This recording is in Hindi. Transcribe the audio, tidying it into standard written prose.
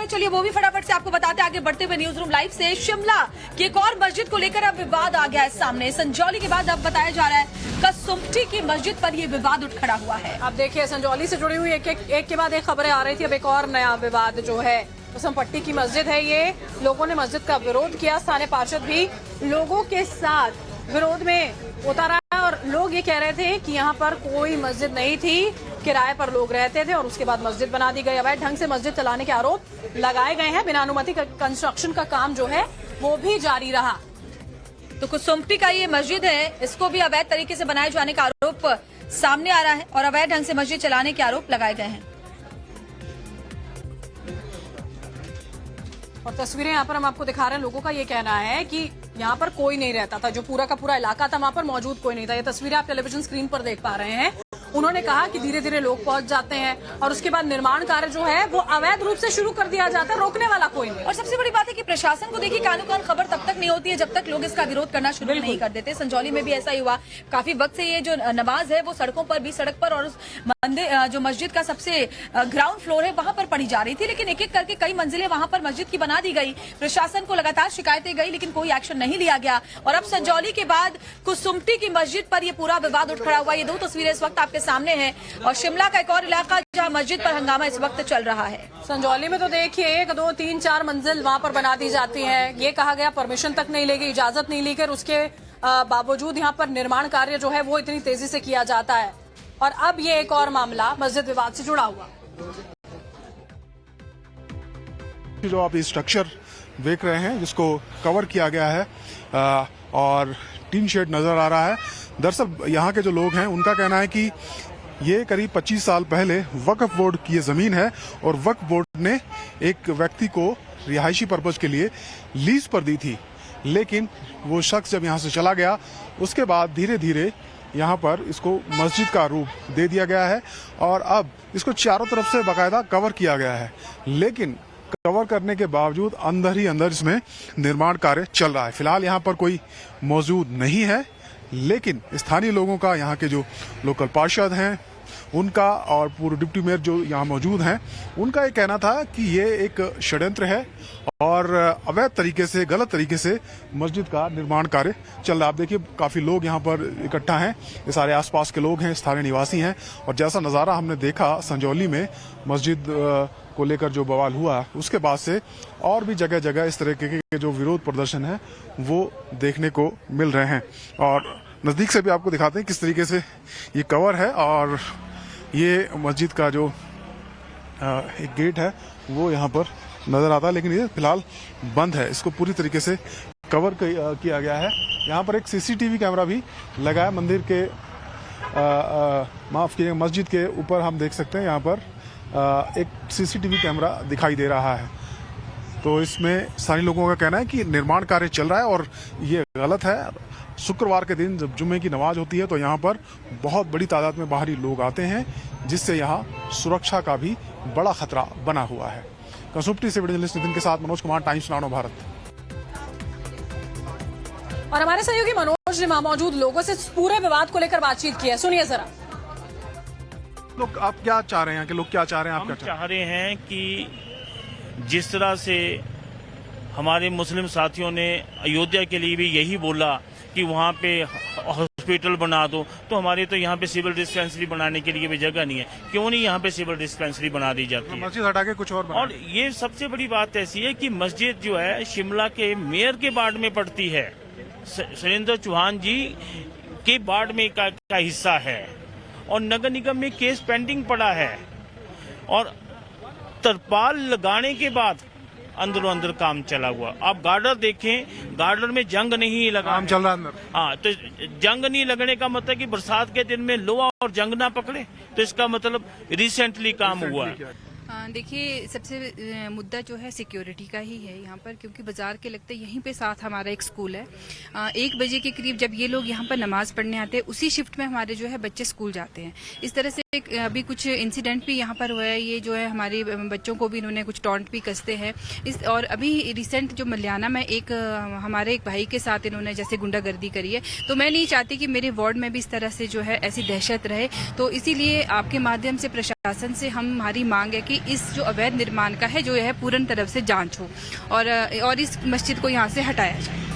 चलिए वो भी फटाफट से आपको बताते आगे बढ़ते हुए न्यूज रूम लाइव से। शिमला की एक और मस्जिद को लेकर अब विवाद आ गया है सामने। संजौली के बाद अब बताया जा रहा है कसुम्पटी की मस्जिद पर ये विवाद उठ खड़ा हुआ है। अब देखिए संजौली से जुड़ी हुई एक के बाद एक खबरें आ रही थी। अब एक और नया विवाद जो है कसुम्पटी की मस्जिद है। ये लोगों ने मस्जिद का विरोध किया। स्थानीय पार्षद भी लोगों के साथ विरोध में उतारा है और लोग ये कह रहे थे कि यहाँ पर कोई मस्जिद नहीं थी, किराए पर लोग रहते थे और उसके बाद मस्जिद बना दी गई। अवैध ढंग से मस्जिद चलाने के आरोप लगाए गए हैं। बिना अनुमति कंस्ट्रक्शन का काम जो है वो भी जारी रहा। तो कसुम्पटी का ये मस्जिद है, इसको भी अवैध तरीके से बनाए जाने का आरोप सामने आ रहा है और अवैध ढंग से मस्जिद चलाने के आरोप लगाए गए हैं। और तस्वीरें यहाँ पर हम आपको दिखा रहे हैं। लोगों का ये कहना है कि यहाँ पर कोई नहीं रहता था, जो पूरा का पूरा इलाका था वहाँ पर मौजूद कोई नहीं था। ये तस्वीरें आप टेलीविजन स्क्रीन पर देख पा रहे हैं। उन्होंने कहा कि धीरे धीरे लोग पहुंच जाते हैं और उसके बाद निर्माण कार्य जो है वो अवैध रूप से शुरू कर दिया जाता है, रोकने वाला कोई नहीं। और सबसे बड़ी बात है कि प्रशासन को देखिए कानून कान खबर तब तक नहीं होती है जब तक लोग इसका विरोध करना शुरू नहीं कर देते। संजौली में भी ऐसा ही हुआ। काफी वक्त से ये जो नमाज है वो सड़कों पर भी, सड़क पर और उस मंदिर जो मस्जिद का सबसे ग्राउंड फ्लोर है वहां पर पड़ी जा रही थी, लेकिन एक एक करके कई मंजिलें वहां पर मस्जिद की बना दी गई। प्रशासन को लगातार शिकायतें गई लेकिन कोई एक्शन नहीं लिया गया और अब संजौली के बाद कसुम्पटी की मस्जिद पर यह पूरा विवाद उठ खड़ा हुआ। ये दो तस्वीरें इस वक्त आपके सामने हैं और शिमला का एक और इलाका जहां मस्जिद पर हंगामा इस वक्त चल रहा है। संजौली में तो देखिए 1, 2, 3, 4 मंजिल वहां पर बना दी जाती है। ये कहा गया परमिशन तक नहीं लेगी, इजाजत नहीं लेकर उसके बावजूद यहाँ पर निर्माण कार्य जो है वो इतनी तेजी से किया जाता है। और अब ये एक और मामला मस्जिद विवाद से जुड़ा हुआ। जो आप स्ट्रक्चर देख रहे हैं जिसको कवर किया गया है और टीन शेड नजर आ रहा है। दरअसल यहाँ के जो लोग हैं उनका कहना है कि ये करीब 25 साल पहले वक्फ बोर्ड की ये जमीन है और वक्फ बोर्ड ने एक व्यक्ति को रिहायशी पर्पज के लिए लीज पर दी थी, लेकिन वो शख्स जब यहाँ से चला गया उसके बाद धीरे धीरे यहाँ पर इसको मस्जिद का रूप दे दिया गया है और अब इसको चारों तरफ से बाकायदा कवर किया गया है। लेकिन कवर करने के बावजूद अंदर ही अंदर इसमें निर्माण कार्य चल रहा है। फिलहाल यहाँ पर कोई मौजूद नहीं है, लेकिन स्थानीय लोगों का, यहाँ के जो लोकल पार्षद हैं उनका और पूर्व डिप्टी मेयर जो यहाँ मौजूद हैं उनका ये कहना था कि ये एक षड्यंत्र है और अवैध तरीके से, गलत तरीके से मस्जिद का निर्माण कार्य चल रहा है। आप देखिए काफ़ी लोग यहाँ पर इकट्ठा हैं, ये सारे आसपास के लोग हैं, स्थानीय निवासी हैं और जैसा नज़ारा हमने देखा संजौली में मस्जिद को लेकर जो बवाल हुआ उसके बाद से और भी जगह जगह इस तरह के जो विरोध प्रदर्शन है वो देखने को मिल रहे हैं। और नज़दीक से भी आपको दिखाते हैं किस तरीके से ये कवर है और ये मस्जिद का जो एक गेट है वो यहाँ पर नज़र आता है, लेकिन ये फिलहाल बंद है। इसको पूरी तरीके से कवर किया गया है। यहाँ पर एक सीसीटीवी कैमरा भी लगा है मंदिर के माफ़ कीजिएगा मस्जिद के ऊपर हम देख सकते हैं यहाँ पर एक सीसीटीवी कैमरा दिखाई दे रहा है। तो इसमें सारे लोगों का कहना है कि निर्माण कार्य चल रहा है और ये गलत है। शुक्रवार के दिन जब जुम्मे की नमाज होती है तो यहाँ पर बहुत बड़ी तादाद में बाहरी लोग आते हैं, जिससे यहाँ सुरक्षा का भी बड़ा खतरा बना हुआ है। कसुम्पटी से वीडियो जर्नलिस्ट नितिन के साथ मनोज कुमार, टाइम्स नानो भारत। और हमारे सहयोगी मनोज ने वहां मौजूद लोगों से पूरे विवाद को लेकर बातचीत की है, सुनिए जरा। लोग आप क्या चाह रहे हैं कि लोग क्या चाह रहे हैं? आप क्या चाह रहे हैं कि जिस तरह से हमारे मुस्लिम साथियों ने अयोध्या के लिए भी यही बोला कि वहाँ पे हॉस्पिटल बना दो, तो हमारे तो यहाँ पे सिविल डिस्पेंसरी बनाने के लिए भी जगह नहीं है। क्यों नहीं यहाँ पे सिविल डिस्पेंसरी बना दी जाती है? मस्जिद हटा के कुछ और ये सबसे बड़ी बात ऐसी है कि मस्जिद जो है शिमला के मेयर के वार्ड में पड़ती है, सुरेंद्र चौहान जी के वार्ड में का हिस्सा है और नगर निगम में केस पेंडिंग पड़ा है और तरपाल लगाने के बाद अंदरों अंदर काम चला हुआ। आप गार्डर देखें, गार्डर में जंग नहीं लगा, काम चल रहा है अंदर। हाँ, तो जंग नहीं लगने का मतलब कि बरसात के दिन में लोहा और जंग ना पकड़े, तो इसका मतलब रिसेंटली काम हुआ है। देखिए सबसे मुद्दा जो है सिक्योरिटी का ही है यहाँ पर, क्योंकि बाजार के लगते यहीं पे साथ हमारा एक स्कूल है। 1 बजे के करीब जब ये लोग यहाँ पर नमाज पढ़ने आते हैं उसी शिफ्ट में हमारे जो है बच्चे स्कूल जाते हैं। इस तरह से अभी कुछ इंसिडेंट भी यहाँ पर हुआ है। ये जो है हमारे बच्चों को भी इन्होंने कुछ टॉन्ट भी कसते हैं और अभी रिसेंट जो मल्याना में एक हमारे एक भाई के साथ इन्होंने जैसे गुंडागर्दी करी है। तो मैं नहीं चाहती कि मेरे वार्ड में भी इस तरह से जो है ऐसी दहशत रहे। तो इसीलिए आपके माध्यम से प्रशासन से हमारी मांग है कि इस जो अवैध निर्माण का है जो है पूर्ण तरफ से जांच हो और इस मस्जिद को यहाँ से हटाया जाए।